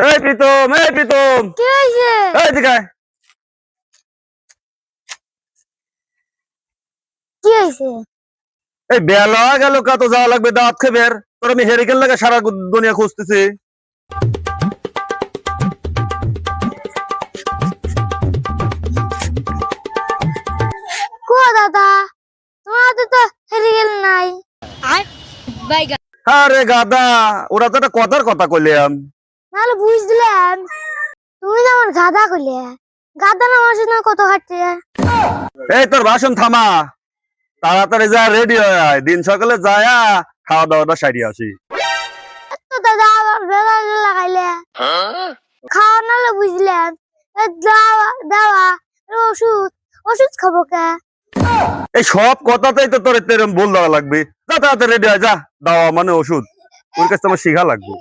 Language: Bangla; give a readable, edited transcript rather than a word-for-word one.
এই প্রীতম, এই প্রীতম, কি হয়েছে? এই দিকে আয়। কি হয়েছে? এই বেলা গেল, কত যাওয়া লাগবে দাঁত খেবে। তোর আমি হেরিকেন লাগে সারা দুনিয়া খুঁজতেছি। কো দাদা, তোমার হাতে তো হেরিকেন নাই। আরে গাদা, ওরা তো একটা কথার কথা কইলাম। নাহলে বুঝলাম তুমি তো আমার গাদা কইলে। গাদা না আমার সাথে কত খাটছে। এই তোর ভাষণ থামা, তাড়াতাড়ি যা, রেডি হয়ে আয়। দিন সকালে যায়া খাওয়া দাওয়াটা সারি আসি। তো দাদা আবার বেলা লাগাইলে খাওয়া নাহলে বুঝলাম। দাওয়া দাওয়া ওষুধ ওষুধ খাবো কে? এই সব কথাতেই তো তোর তেরম ভুল দেওয়া লাগবে। যা তাড়াতাড়ি রেডি হয়, যা। দাওয়া মানে ওষুধ, ওর কাছে আমার শিখা লাগবে।